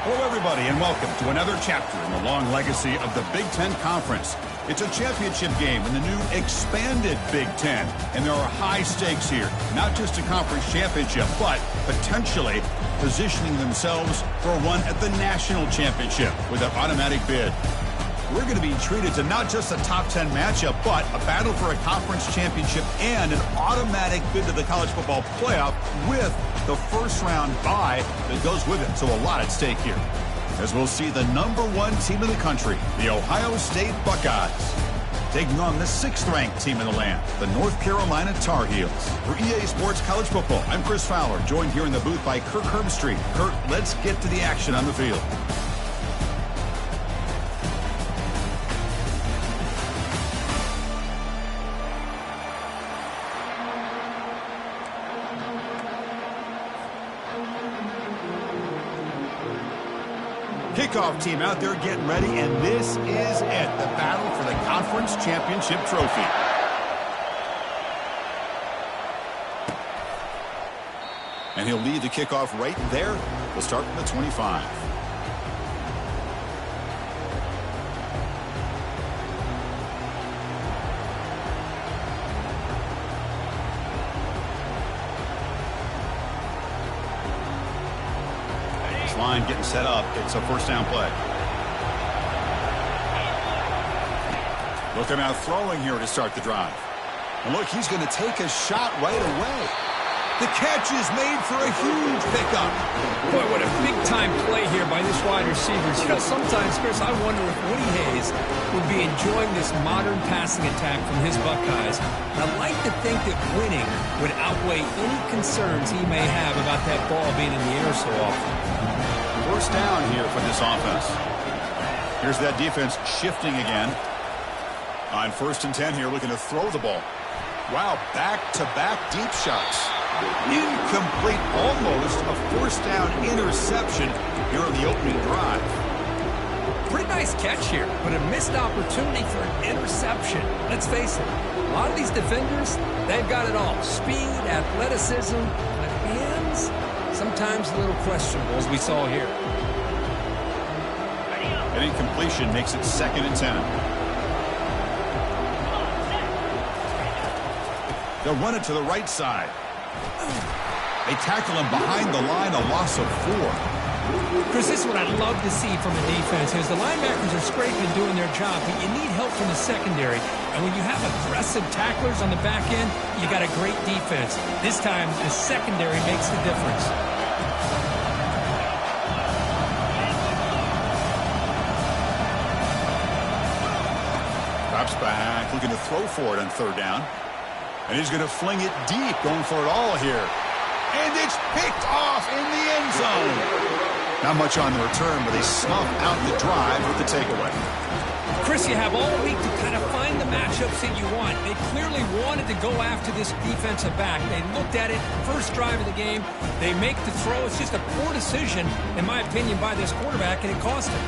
Hello, everybody, and welcome to another chapter in the long legacy of the Big Ten Conference. It's a championship game in the new expanded Big Ten, and there are high stakes here. Not just a conference championship, but potentially positioning themselves for a run at the national championship with an automatic bid. We're going to be treated to not just a top 10 matchup, but a battle for a conference championship and an automatic bid to the college football playoff with the first round bye that goes with it. So a lot at stake here, as we'll see the #1 team in the country, the Ohio State Buckeyes, taking on the 6th-ranked team in the land, the North Carolina Tar Heels. For EA Sports College Football, I'm Chris Fowler, joined here in the booth by Kirk Herbstreit. Kirk, let's get to the action on the field. Kickoff team out there getting ready, and this is it, the battle for the conference championship trophy. And he'll lead the kickoff right there. We'll start from the 25. Line getting set up. It's a first down play. Looking out throwing here to start the drive. And look, he's going to take a shot right away. The catch is made for a huge pickup. Boy, what a big-time play here by this wide receiver. You know, sometimes, Chris, I wonder if Woody Hayes would be enjoying this modern passing attack from his Buckeyes. And I'd like to think that winning would outweigh any concerns he may have about that ball being in the air so often. First down here for this offense. Here's that defense shifting again. On 1st and 10 here, looking to throw the ball. Wow, back-to-back deep shots. Incomplete, almost a first down interception here on the opening drive. Pretty nice catch here, but a missed opportunity for an interception. Let's face it, a lot of these defenders, they've got it all. Speed, athleticism, but hands, sometimes a little questionable, as we saw here. An incompletion makes it 2nd and 10. They'll run it to the right side. They tackle him behind the line, a loss of 4. Chris, this is what I'd love to see from a defense. As the linebackers are scraping and doing their job, but you need help from the secondary. And when you have aggressive tacklers on the back end, you got a great defense. This time, the secondary makes the difference. Drops back, looking to throw for it on 3rd down. And he's going to fling it deep, going for it all here. And it's picked off in the end zone. Not much on the return, but they snuff out the drive with the takeaway. Chris, you have all week to kind of find the matchups that you want. They clearly wanted to go after this defensive back. They looked at it, first drive of the game. They make the throw. It's just a poor decision, in my opinion, by this quarterback, and it cost him.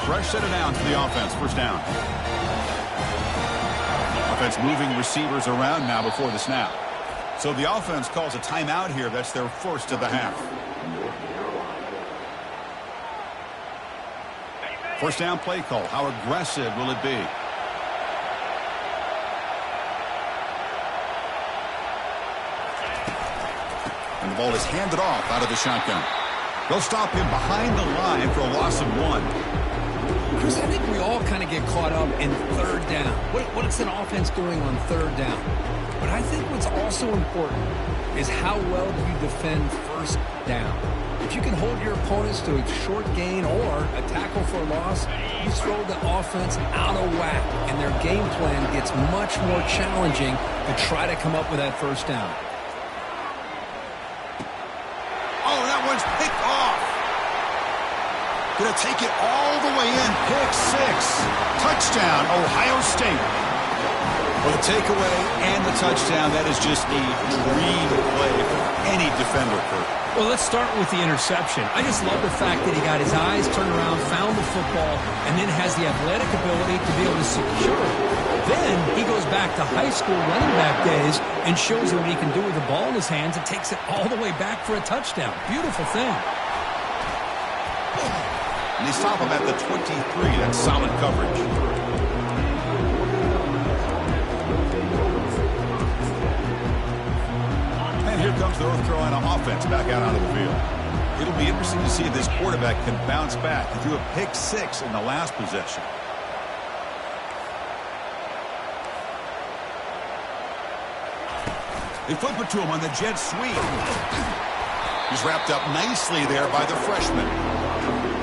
Fresh set of downs for the offense. First down. Offense moving receivers around now before the snap. So the offense calls a timeout here. That's their first of the half. First down play call. How aggressive will it be? And the ball is handed off out of the shotgun. They'll stop him behind the line for a loss of 1. Chris, I think we all kind of get caught up in 3rd down. What is an offense doing on 3rd down? But I think what's also important is how well do you defend 1st down. If you can hold your opponents to a short gain or a tackle for a loss, you throw the offense out of whack, and their game plan gets much more challenging to try to come up with that 1st down. Oh, that one's picked off. Going to take it all the way in. Pick 6. Touchdown, Ohio State. Well, the takeaway and the touchdown, that is just a dream play for any defender, Kurt. Well, let's start with the interception. I just love the fact that he got his eyes turned around, found the football, and then has the athletic ability to be able to secure it. Then he goes back to high school running back days and shows them what he can do with the ball in his hands and takes it all the way back for a touchdown. Beautiful thing. And they stop him at the 23. That's solid coverage. And here comes the North Carolina offense back out onto the field. It'll be interesting to see if this quarterback can bounce back. He threw a pick 6 in the last possession. They flip it to him on the jet sweep. He's wrapped up nicely there by the freshman.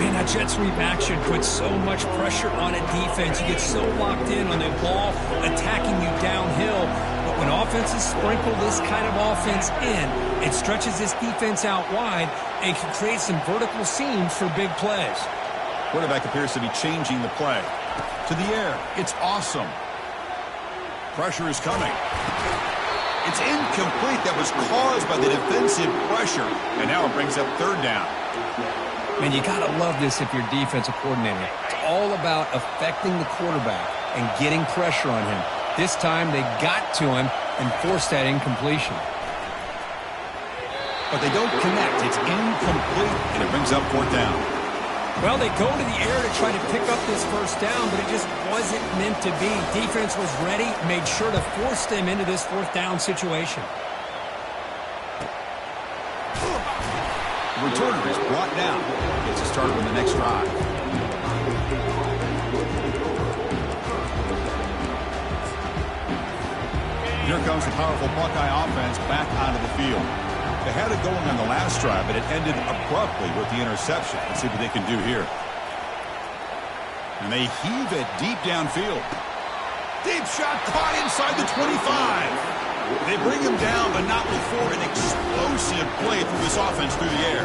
Man, that jet sweep action puts so much pressure on a defense. You get so locked in on the ball attacking you downhill. But when offenses sprinkle this kind of offense in, it stretches this defense out wide and can create some vertical seams for big plays. Quarterback appears to be changing the play. To the air. It's awesome. Pressure is coming. It's incomplete. That was caused by the defensive pressure. And now it brings up third down. Man, you got to love this if you're defensive coordinator. It's all about affecting the quarterback and getting pressure on him. This time they got to him and forced that incompletion. But they don't connect. It's incomplete, and it brings up fourth down. Well, they go to the air to try to pick up this first down, but it just wasn't meant to be. Defense was ready, made sure to force them into this fourth down situation. The returner is brought down. Gets a start on the next drive. Here comes the powerful Buckeye offense back onto the field. They had it going on the last drive, but it ended abruptly with the interception. Let's see what they can do here. And they heave it deep downfield. Deep shot caught inside the 25. They bring him down, but not before an explosive play through this offense through the air.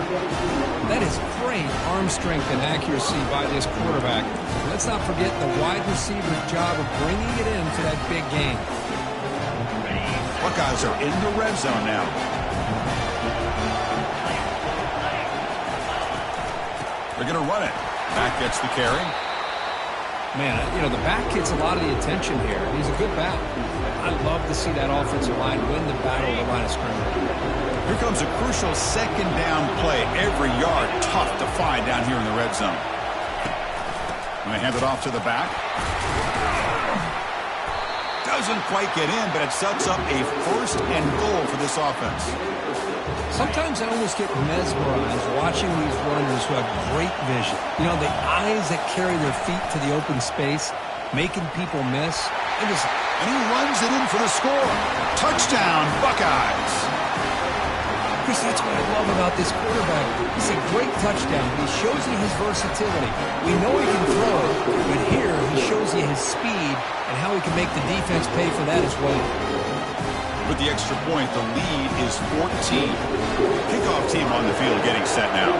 That is great arm strength and accuracy by this quarterback. Let's not forget the wide receiver's job of bringing it in for that big game. Buckeyes are in the red zone now. They're going to run it. Back gets the carry. Man, you know, the back gets a lot of the attention here. He's a good back. I love to see that offensive line win the battle of the line of scrimmage. Here comes a crucial second down play. Every yard tough to find down here in the red zone. Going to hand it off to the back. Doesn't quite get in, but it sets up a first and goal for this offense. Sometimes I almost get mesmerized watching these runners who have great vision. You know, the eyes that carry their feet to the open space, making people miss. And he runs it in for the score. Touchdown, Buckeyes. Chris, that's what I love about this quarterback. He's a great touchdown. He shows you his versatility. We know he can throw it, but here he shows you his speed and how he can make the defense pay for that as well. With the extra point, the lead is 14. Kickoff team on the field getting set now.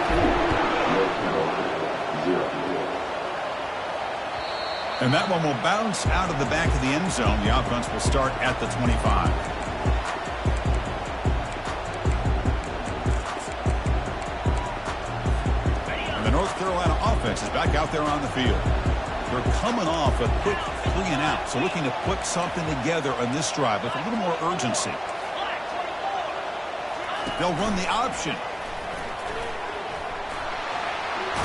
And that one will bounce out of the back of the end zone. The offense will start at the 25. And the North Carolina offense is back out there on the field. They're coming off a quick 3 and out, so looking to put something together on this drive with a little more urgency. They'll run the option.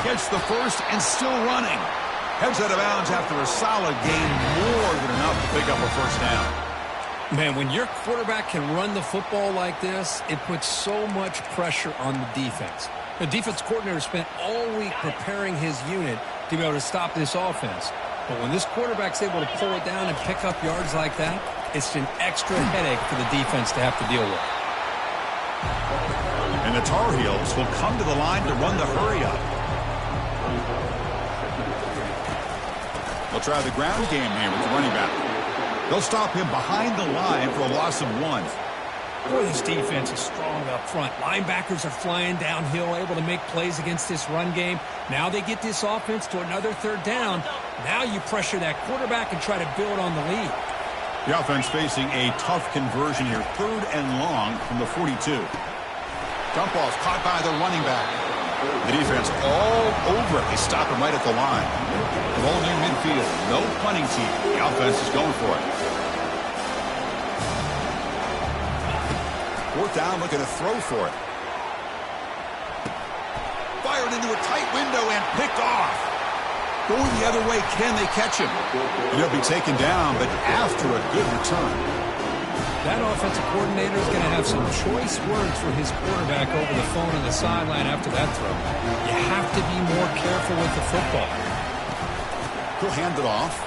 Gets the first and still running. Heads out of bounds after a solid gain, more than enough to pick up a first down. Man, when your quarterback can run the football like this, it puts so much pressure on the defense. The defense coordinator spent all week preparing his unit to be able to stop this offense. But when this quarterback's able to pull it down and pick up yards like that, it's an extra headache for the defense to have to deal with. And the Tar Heels will come to the line to run the hurry-up. They'll try the ground game here with the running back. They'll stop him behind the line for a loss of 1. Boy, this defense is strong up front. Linebackers are flying downhill, able to make plays against this run game. Now they get this offense to another third down. Now you pressure that quarterback and try to build on the lead. The offense facing a tough conversion here. 3rd and long from the 42. Dump ball's caught by the running back. The defense all over it. They stop him right at the line. The ball near midfield. No punting team. The offense is going for it. Fourth down, looking to throw for it. Fired into a tight window and picked off. Going the other way, can they catch him? And he'll be taken down, but after a good return. That offensive coordinator is going to have some choice words for his quarterback over the phone on the sideline after that throw. You have to be more careful with the football. He'll hand it off.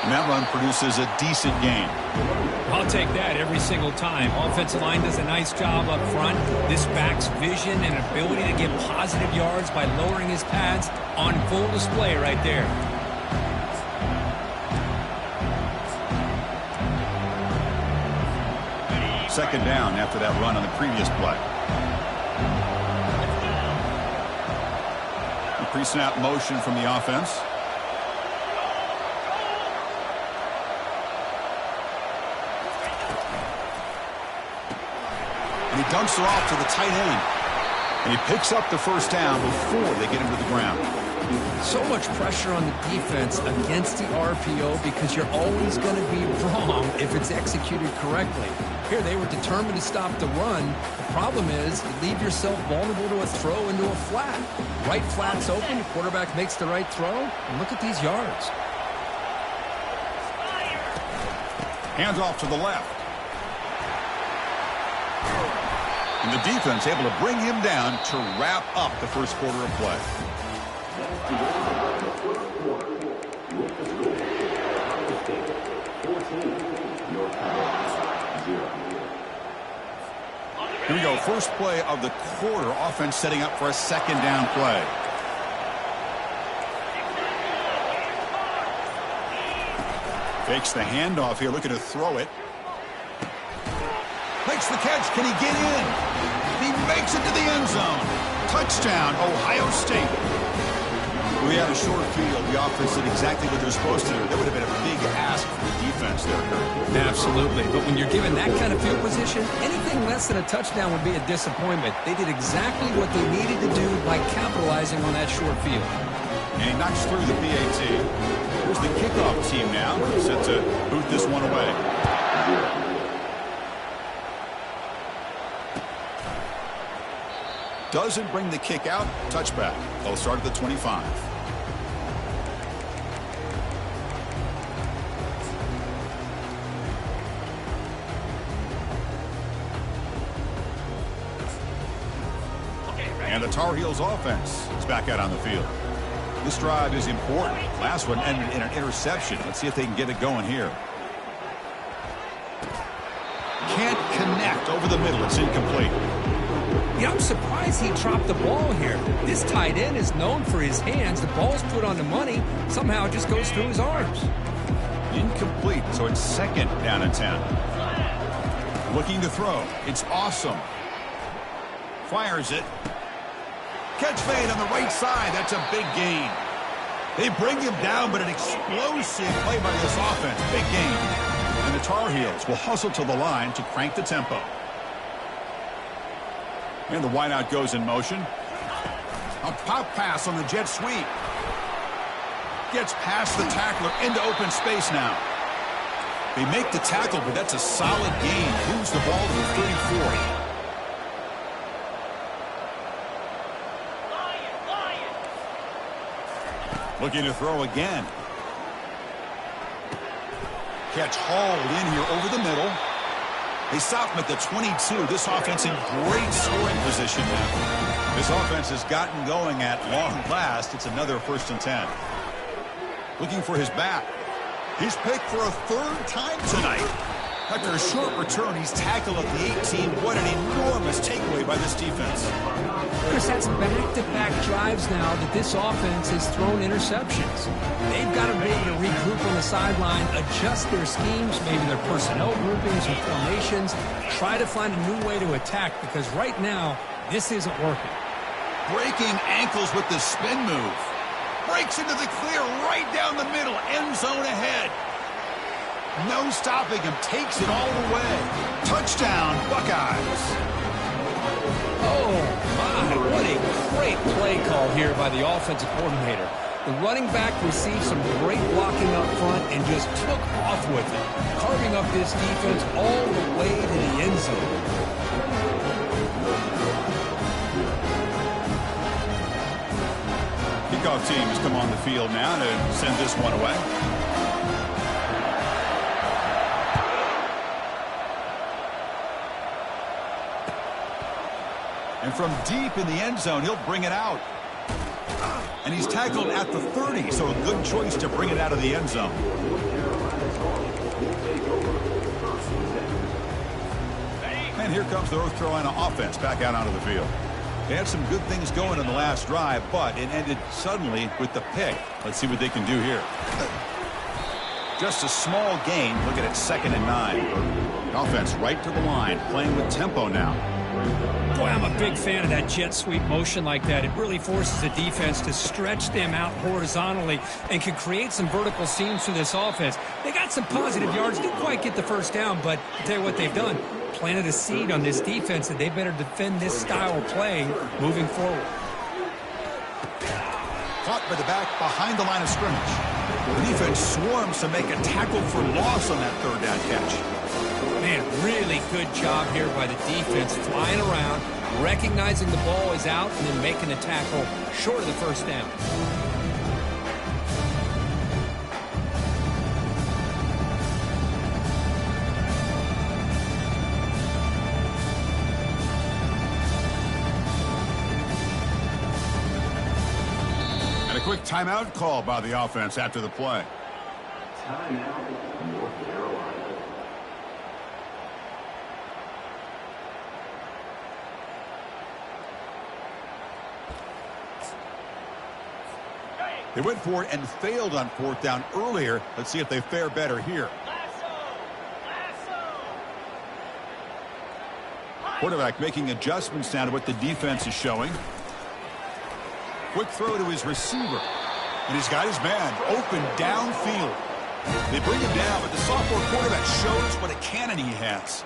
And that run produces a decent gain. I'll take that every single time. Offensive line does a nice job up front. This back's vision and ability to get positive yards by lowering his pads on full display right there. Second down after that run on the previous play. The pre-snap motion from the offense. And he dumps it off to the tight end. And he picks up the first down before they get him to the ground. So much pressure on the defense against the RPO because you're always going to be wrong if it's executed correctly. Here, they were determined to stop the run. The problem is you leave yourself vulnerable to a throw into a flat. Right flat's open, the quarterback makes the right throw, and look at these yards. Hands off to the left. And the defense able to bring him down to wrap up the first quarter of play. Here we go. First play of the quarter. Offense setting up for a second down play. Fakes the handoff here, looking to throw it. Makes the catch. Can he get in? He makes it to the end zone. Touchdown, Ohio State. We had a short field. The offense did exactly what they're supposed to do. That would have been a big ask for the defense there, Kurt. Absolutely. But when you're given that kind of field position, anything less than a touchdown would be a disappointment. They did exactly what they needed to do by capitalizing on that short field. And he knocks through the PAT. Here's the kickoff team now, set to boot this one away. Doesn't bring the kick out. Touchback. They'll start at the 25. And the Tar Heels offense is back out on the field. This drive is important. Last one ended in an interception. Let's see if they can get it going here. Can't connect over the middle. It's incomplete. Yeah, I'm surprised he dropped the ball here. This tight end is known for his hands. The ball's put on the money. Somehow it just goes through his arms. Incomplete, so it's second down and 10. Looking to throw. It's awesome. Fires it. Catch made on the right side. That's a big gain. They bring him down, but an explosive play by this offense. Big gain. And the Tar Heels will hustle to the line to crank the tempo. And the wideout goes in motion. A pop pass on the jet sweep. Gets past the tackler into open space now. They make the tackle, but that's a solid gain. Moves the ball to the 34. Looking to throw again. Catch hauled in here over the middle. They stop him at the 22. This offense in great scoring position now. This offense has gotten going at long last. It's another 1st and 10. Looking for his back. He's picked for a third time tonight. After a short return, he's tackled at the 18. What an enormous takeaway by this defense. Chris, that's back-to-back drives now that this offense has thrown interceptions. They've got to be able to regroup on the sideline, adjust their schemes, maybe their personnel groupings or formations, try to find a new way to attack because right now, this isn't working. Breaking ankles with the spin move. Breaks into the clear right down the middle, end zone ahead. No stopping him, takes it all the way. Touchdown, Buckeyes. Oh, my, what a great play call here by the offensive coordinator. The running back received some great blocking up front and just took off with it, carving up this defense all the way to the end zone. Kickoff team has come on the field now to send this one away. And from deep in the end zone, he'll bring it out. And he's tackled at the 30, so a good choice to bring it out of the end zone. And here comes the North Carolina offense back out onto the field. They had some good things going in the last drive, but it ended suddenly with the pick. Let's see what they can do here. Just a small gain. Look at it, 2nd and 9. Offense right to the line, playing with tempo now. Boy, I'm a big fan of that jet sweep motion like that. It really forces the defense to stretch them out horizontally and can create some vertical seams for this offense. They got some positive yards, didn't quite get the first down, but I'll tell you what they've done. Planted a seed on this defense that they better defend this style of playing moving forward. Caught by the back behind the line of scrimmage. The defense swarms to make a tackle for loss on that 3rd down catch. Man, really good job here by the defense, flying around, recognizing the ball is out, and then making the tackle short of the first down. And a quick timeout call by the offense after the play. Timeout, North Carolina. They went for it and failed on 4th down earlier. Let's see if they fare better here. Quarterback making adjustments now to what the defense is showing. Quick throw to his receiver. And he's got his man open downfield. They bring him down, but the sophomore quarterback shows what a cannon he has.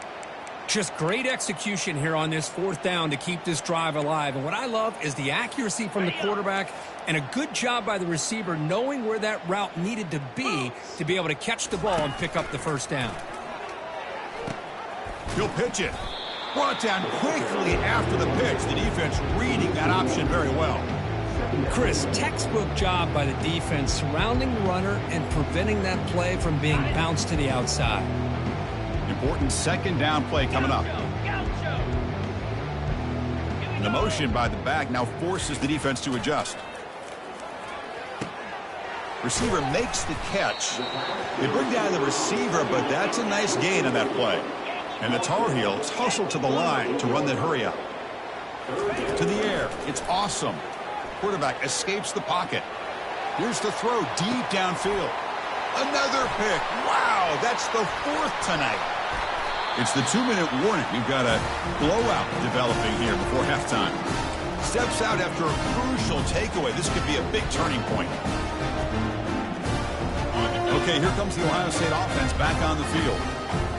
Just great execution here on this 4th down to keep this drive alive. And what I love is the accuracy from the quarterback and a good job by the receiver knowing where that route needed to be able to catch the ball and pick up the first down. He'll pitch it. Brought down quickly after the pitch. The defense reading that option very well. Chris, textbook job by the defense surrounding the runner and preventing that play from being bounced to the outside. Important 2nd down play coming up. The motion by the back now forces the defense to adjust. Receiver makes the catch. They bring down the receiver, but that's a nice gain on that play. And the Tar Heels hustle to the line to run that hurry up. To the air. It's awesome. Quarterback escapes the pocket. Here's the throw deep downfield. Another pick. Wow, that's the 4th tonight. It's the 2-minute warning. We've got a blowout developing here before halftime. Steps out after a crucial takeaway. This could be a big turning point. Okay, here comes the Ohio State offense back on the field.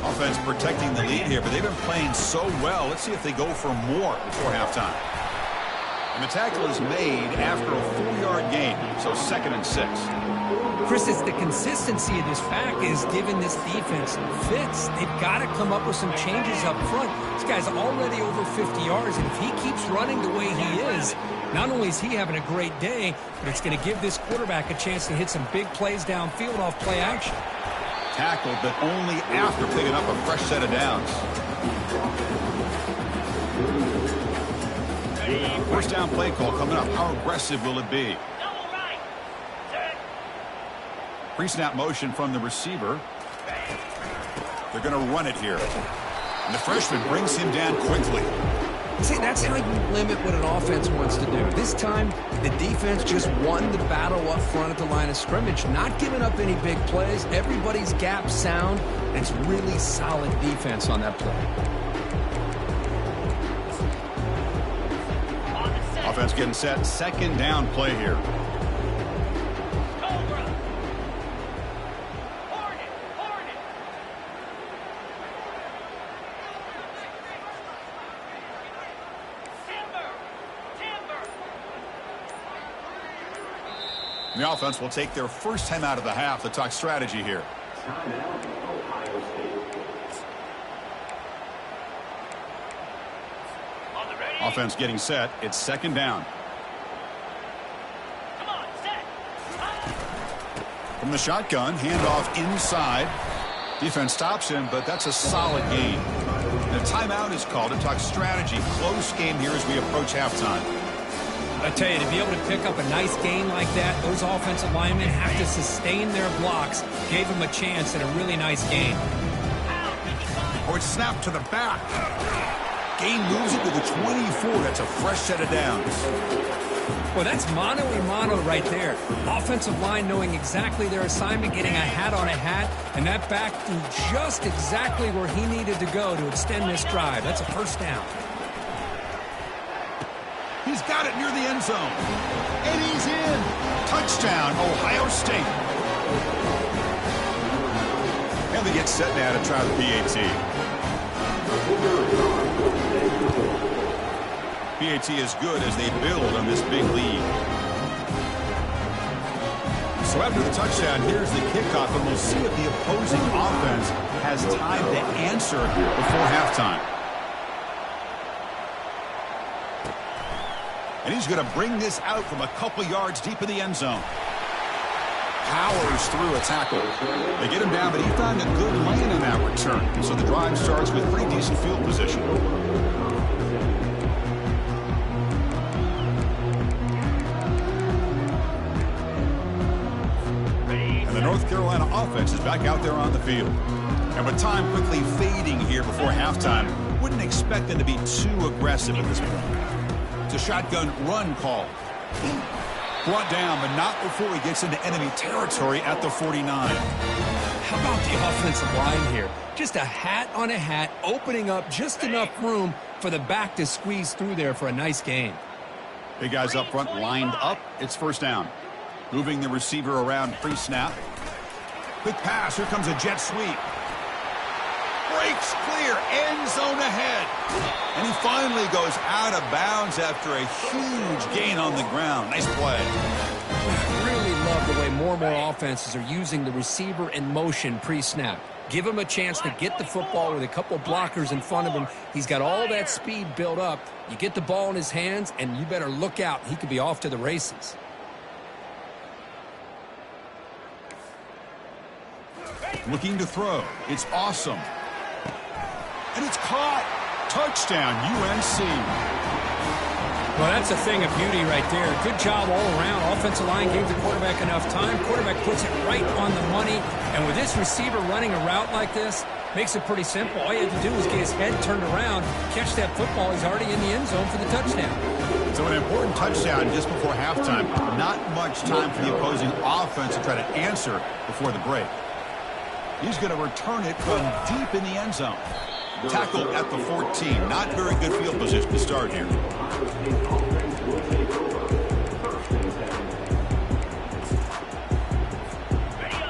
Offense protecting the lead here, but they've been playing so well. Let's see if they go for more before halftime. And the tackle is made after a 4-yard gain, so 2nd and 6. Chris, it's the consistency of this back is giving this defense fits. They've got to come up with some changes up front. This guy's already over 50 yards, and if he keeps running the way he is, not only is he having a great day, but it's going to give this quarterback a chance to hit some big plays downfield off play action. Tackled, but only after picking up a fresh set of downs. First down play call coming up. How aggressive will it be? Pre-snap motion from the receiver. They're going to run it here. And the freshman brings him down quickly. See, that's how you limit what an offense wants to do. This time, the defense just won the battle up front at the line of scrimmage, not giving up any big plays. Everybody's gap sound, and it's really solid defense on that play. Offense getting set. 2nd down play here. The offense will take their first time out of the half to talk strategy here. Offense getting set. It's second down. From the shotgun, handoff inside. Defense stops him, but that's a solid gain. The timeout is called to talk strategy. Close game here as we approach halftime. I tell you, to be able to pick up a nice gain like that, those offensive linemen have to sustain their blocks. Gave them a chance at a really nice game. Oh, it's snapped to the back. Gain moves it to the 24. That's a fresh set of downs. Well, that's mano-a-mano right there. Offensive line knowing exactly their assignment, getting a hat on a hat, and that back threw just exactly where he needed to go to extend this drive. That's a first down. He's got it near the end zone. And he's in. Touchdown, Ohio State. And they get set now to try the PAT. PAT is good as they build on this big lead. So after the touchdown, here's the kickoff, and we'll see if the opposing offense has time to answer before halftime. And he's going to bring this out from a couple yards deep in the end zone. Powers through a tackle. They get him down, but he found a good lane in that return. So the drive starts with pretty decent field position. And the North Carolina offense is back out there on the field. And with time quickly fading here before halftime, wouldn't expect them to be too aggressive at this point. It's a shotgun run call. Brought down, but not before he gets into enemy territory at the 49. How about the offensive line here? Just a hat on a hat, opening up just enough room for the back to squeeze through there for a nice gain. Big guys up front lined up. It's first down. Moving the receiver around pre-snap. Quick pass. Here comes a jet sweep. Breaks clear. End zone ahead. And he finally goes out of bounds after a huge gain on the ground. Nice play. I really love the way more and more offenses are using the receiver in motion pre-snap. Give him a chance to get the football with a couple blockers in front of him. He's got all that speed built up. You get the ball in his hands, and you better look out. He could be off to the races. Looking to throw. It's awesome. And it's caught. Touchdown, UNC. Well, that's a thing of beauty right there. Good job all around. Offensive line gave the quarterback enough time. Quarterback puts it right on the money. And with this receiver running a route like this, makes it pretty simple. All you have to do is get his head turned around, catch that football. He's already in the end zone for the touchdown. So an important touchdown just before halftime. Not much time for the opposing offense to try to answer before the break. He's going to return it from deep in the end zone. Tackle at the 14. Not very good field position to start here.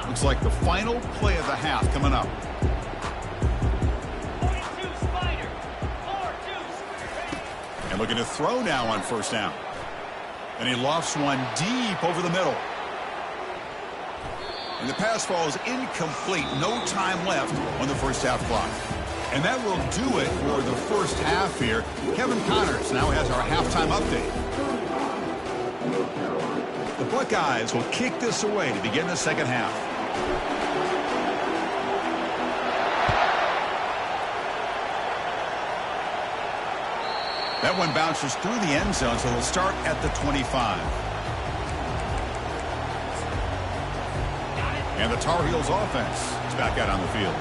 Looks like the final play of the half coming up. And looking to throw now on first down. And he lofts one deep over the middle. And the pass falls incomplete. No time left on the first half clock. And that will do it for the first half here. Kevin Connors now has our halftime update. The Buckeyes will kick this away to begin the second half. That one bounces through the end zone, so it'll start at the 25. And the Tar Heels offense is back out on the field.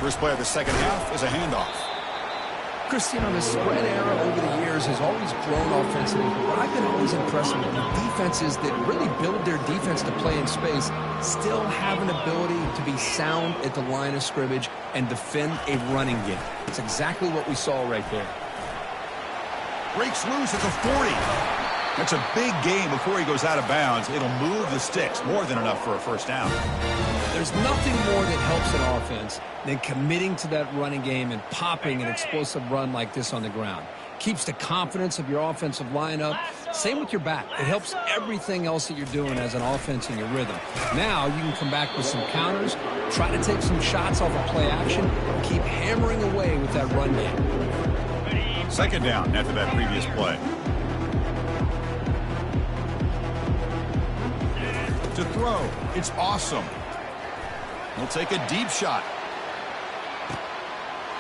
First play of the second half is a handoff. Chris, you know, the spread era over the years has always grown offensively, but I've been always impressed with the defenses that really build their defense to play in space, still have an ability to be sound at the line of scrimmage and defend a running game. It's exactly what we saw right there. Breaks loose at the 40. That's a big gain before he goes out of bounds. It'll move the sticks, more than enough for a first down. There's nothing more that helps an offense than committing to that running game and popping an explosive run like this on the ground. keeps the confidence of your offensive line up. Same with your back. It helps everything else that you're doing as an offense in your rhythm. Now you can come back with some counters, try to take some shots off of play action, and keep hammering away with that run game. Second down after that previous play. To throw, it's awesome. He'll take a deep shot.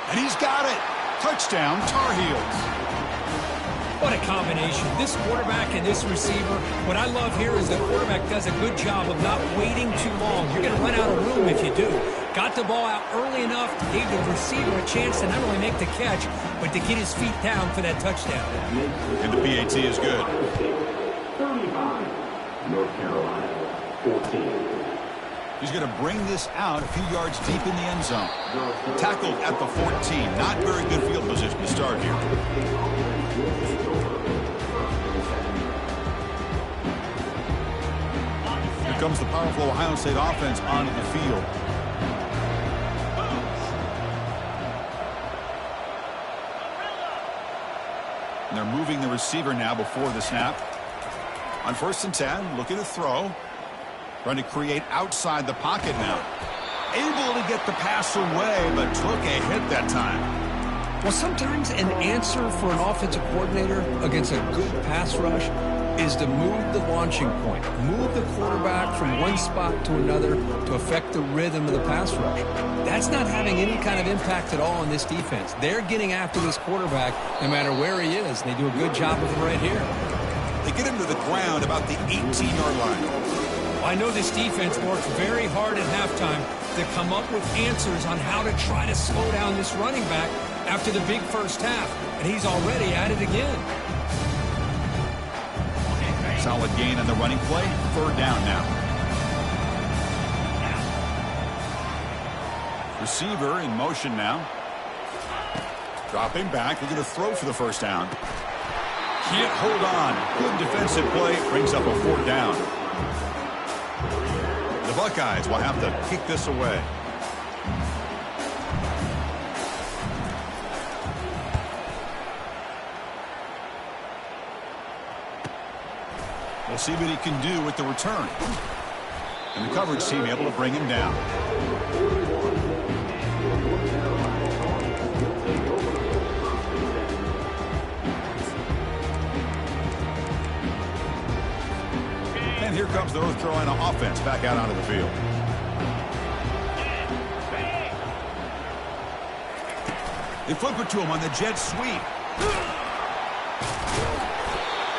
And he's got it. Touchdown, Tar Heels. What a combination. This quarterback and this receiver. What I love here is the quarterback does a good job of not waiting too long. You're going to run out of room if you do. Got the ball out early enough, gave the receiver a chance to not only make the catch, but to get his feet down for that touchdown. And the PAT is good. 35, North Carolina, 14. He's going to bring this out a few yards deep in the end zone. Tackled at the 14. Not very good field position to start here. Here comes the powerful Ohio State offense onto the field. And they're moving the receiver now before the snap. On 1st and 10, looking to throw. Trying to create outside the pocket now. Able to get the pass away, but took a hit that time. Well, sometimes an answer for an offensive coordinator against a good pass rush is to move the launching point. Move the quarterback from one spot to another to affect the rhythm of the pass rush. That's not having any kind of impact at all on this defense. They're getting after this quarterback no matter where he is, and they do a good job of it right here. They get him to the ground about the 18-yard line. I know this defense worked very hard at halftime to come up with answers on how to try to slow down this running back after the big first half, and he's already at it again. Solid gain on the running play. 3rd down now. Receiver in motion now. Dropping back. Looking to throw for the 1st down. Can't hold on. Good defensive play. Brings up a 4th down. The Buckeyes will have to kick this away. We'll see what he can do with the return. And the coverage team able to bring him down. And here comes the North Carolina offense back out onto the field. They flip it to him on the jet sweep.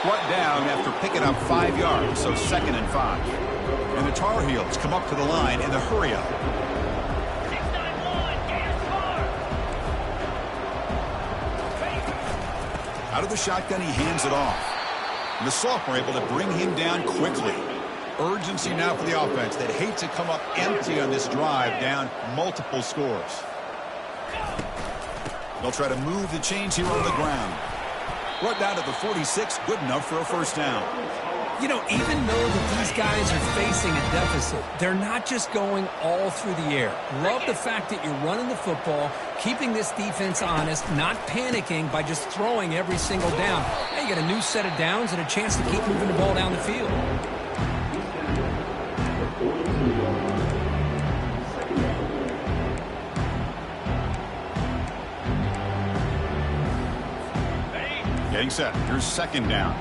Brought down after picking up 5 yards, so 2nd and 5. And the Tar Heels come up to the line in the hurry-up. Out of the shotgun, he hands it off. And the sophomore able to bring him down quickly. Urgency now for the offense that hate to come up empty on this drive, down multiple scores. They'll try to move the chains here on the ground. Brought down to the 46, good enough for a 1st down. You know, even though that these guys are facing a deficit, they're not just going all through the air. Love the fact that you're running the football, keeping this defense honest, not panicking by just throwing every single down. Now you got a new set of downs and a chance to keep moving the ball down the field. Getting set. Here's 2nd down.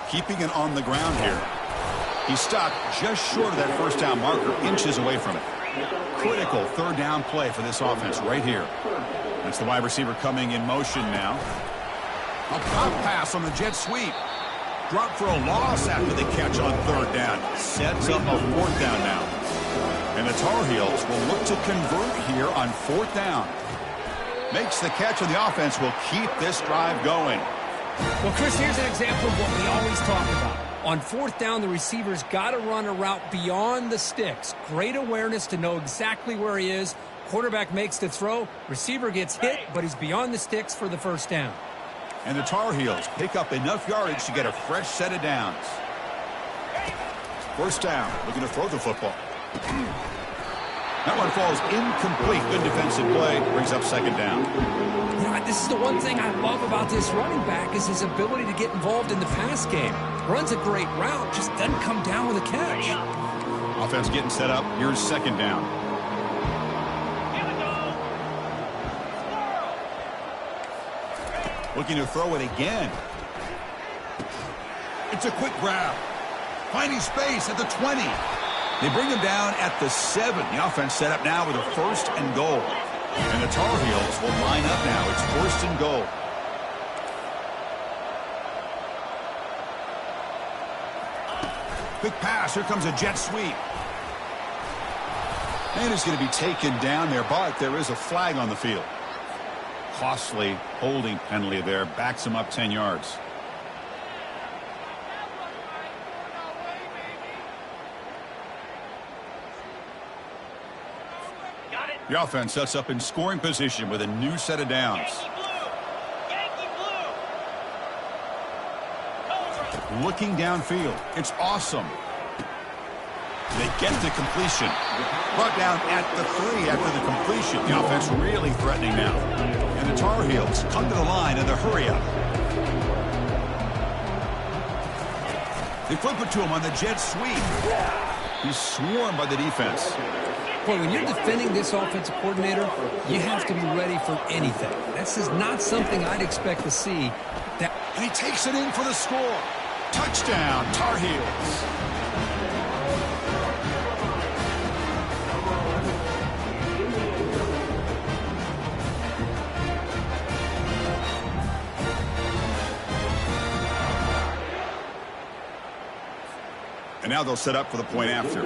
Keeping it on the ground here. He stopped just short of that 1st down marker, inches away from it. Critical 3rd down play for this offense right here. That's the wide receiver coming in motion now. A pop pass on the jet sweep. Drop for a loss after the catch on 3rd down. Sets up a 4th down now. And the Tar Heels will look to convert here on 4th down. Makes the catch, and the offense will keep this drive going. Well, Chris, here's an example of what we always talk about. On 4th down, the receiver's got to run a route beyond the sticks. Great awareness to know exactly where he is. Quarterback makes the throw. Receiver gets hit, but he's beyond the sticks for the 1st down. And the Tar Heels pick up enough yardage to get a fresh set of downs. First down, looking to throw the football. That one falls incomplete. Good defensive play. Brings up second down. Yeah, this is the one thing I love about this running back is his ability to get involved in the pass game. Runs a great route, just doesn't come down with a catch. Offense getting set up. Here's second down. Looking to throw it again. It's a quick grab. Finding space at the 20. They bring him down at the 7. The offense set up now with a first and goal. And the Tar Heels will line up now. It's first and goal. Quick pass. Here comes a jet sweep. And it's going to be taken down there, but there is a flag on the field. Costly holding penalty there. Backs him up 10 yards. The offense sets up in scoring position with a new set of downs. Looking downfield. It's awesome. They get the completion. Brought down at the 3 after the completion. The offense really threatening now. And the Tar Heels come to the line in the hurry up. They flip it to him on the jet sweep. He's swarmed by the defense. Boy, when you're defending this offensive coordinator, you have to be ready for anything. This is not something I'd expect to see. And he takes it in for the score. Touchdown, Tar Heels. And now they'll set up for the point after.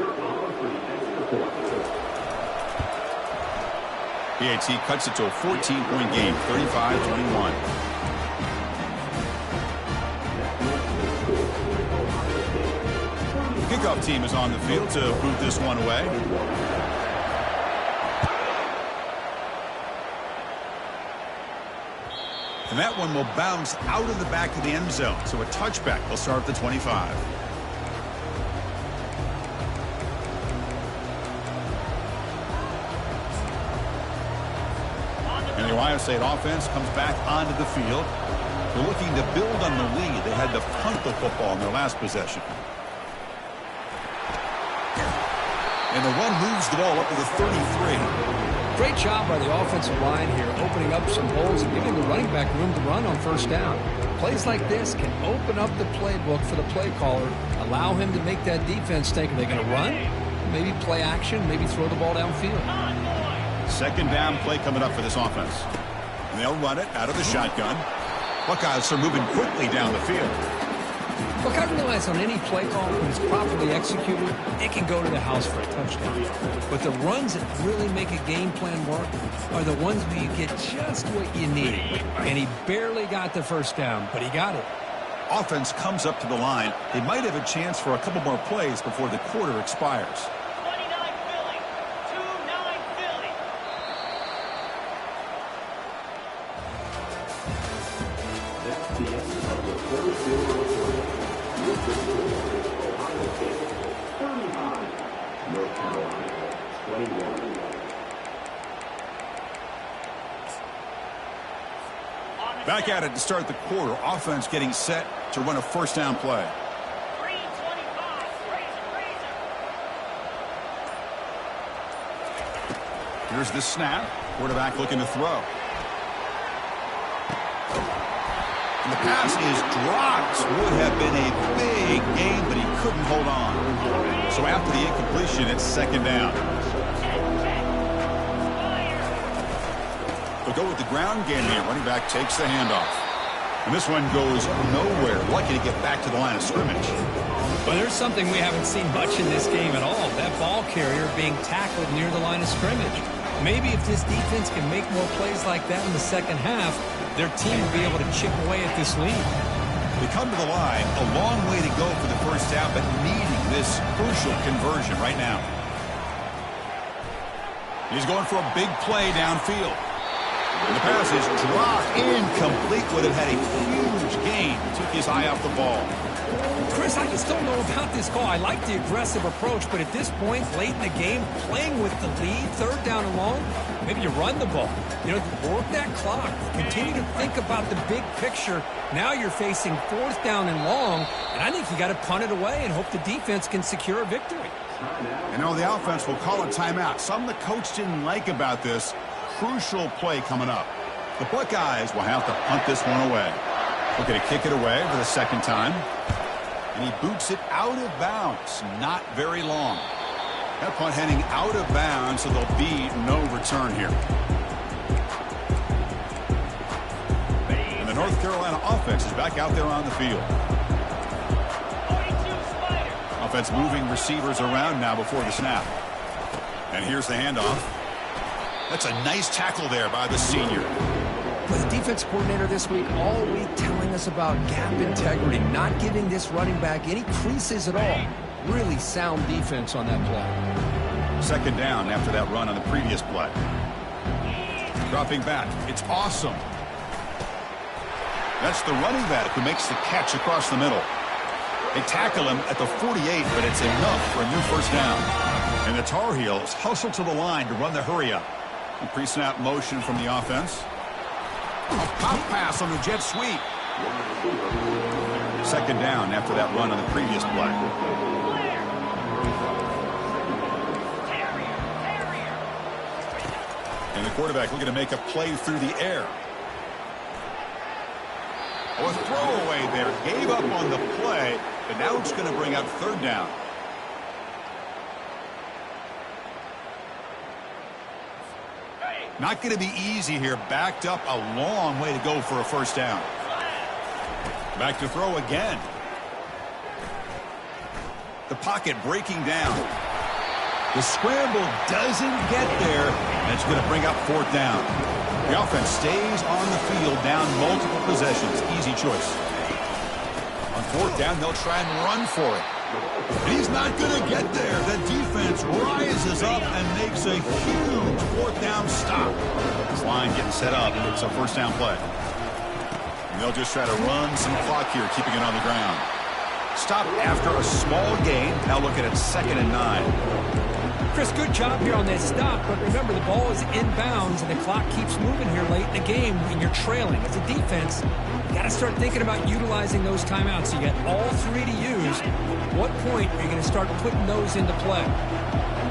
PAT cuts it to a 14-point game, 35-21. Kickoff team is on the field to boot this one away. And that one will bounce out of the back of the end zone. So a touchback will start at the 25. And the Ohio State offense comes back onto the field. They're looking to build on the lead. They had to punt the football in their last possession. And the run moves the ball up to the 33. Great job by the offensive line here, opening up some holes and giving the running back room to run on first down. Plays like this can open up the playbook for the play caller, allow him to make that defense think, are they going to run? Maybe play action, maybe throw the ball downfield. Second down play coming up for this offense. And they'll run it out of the shotgun. Buckeyes are moving quickly down the field. Look, I realize on any play call, when it's properly executed, it can go to the house for a touchdown. But the runs that really make a game plan work are the ones where you get just what you need. And he barely got the first down, but he got it. Offense comes up to the line. They might have a chance for a couple more plays before the quarter expires. Back at it to start the quarter. Offense getting set to run a first down play. Here's the snap. Quarterback looking to throw. And the pass is dropped. Would have been a big gain, but he couldn't hold on. So after the incompletion, it's second down. They'll go with the ground game here. Running back takes the handoff. And this one goes nowhere. Lucky to get back to the line of scrimmage. Well, there's something we haven't seen much in this game at all. That ball carrier being tackled near the line of scrimmage. Maybe if this defense can make more plays like that in the second half, their team will be able to chip away at this lead. They come to the line. A long way to go for the first down, but needing this crucial conversion right now. He's going for a big play downfield. And the pass is dropped incomplete. Would have had a huge gain. Took his eye off the ball. Chris, I just don't know about this call. I like the aggressive approach, but at this point, late in the game, playing with the lead, third down and long, maybe you run the ball. You know, work that clock. Continue to think about the big picture. Now you're facing fourth down and long, and I think you got to punt it away and hope the defense can secure a victory. You know, the offense will call a timeout. Something the coach didn't like about this. Crucial play coming up. The Buckeyes will have to punt this one away. Looking to kick it away for the second time. And he boots it out of bounds. Not very long. That punt heading out of bounds, so there'll be no return here. And the North Carolina offense is back out there on the field. Offense moving receivers around now before the snap. And here's the handoff. That's a nice tackle there by the senior. The defense coordinator this week all week telling us about gap integrity, not giving this running back any creases at all. Really sound defense on that play. Second down after that run on the previous play. Dropping back. It's awesome. That's the running back who makes the catch across the middle. They tackle him at the 48, but it's enough for a new first down. And the Tar Heels hustle to the line to run the hurry-up. Pre-snap motion from the offense. A pop pass on the jet sweep. Second down after that run on the previous play. And the quarterback looking to make a play through the air. Oh, a throwaway there. Gave up on the play, but now it's going to bring up third down. Not going to be easy here. Backed up a long way to go for a first down. Back to throw again. The pocket breaking down. The scramble doesn't get there, and it's going to bring up fourth down. The offense stays on the field down multiple possessions. Easy choice. On fourth down, they'll try and run for it. And he's not going to get there. The defense rises up and makes a huge fourth down stop. This line getting set up. It's a first down play. And they'll just try to run some clock here, keeping it on the ground. Stop after a small gain. Now looking at 2nd and 9. Chris, good job here on that stop, but remember the ball is inbounds and the clock keeps moving here late in the game and you're trailing. As a defense, you got to start thinking about utilizing those timeouts. You get all three to use. What point are you going to start putting those into play?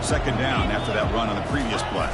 Second down after that run on the previous play.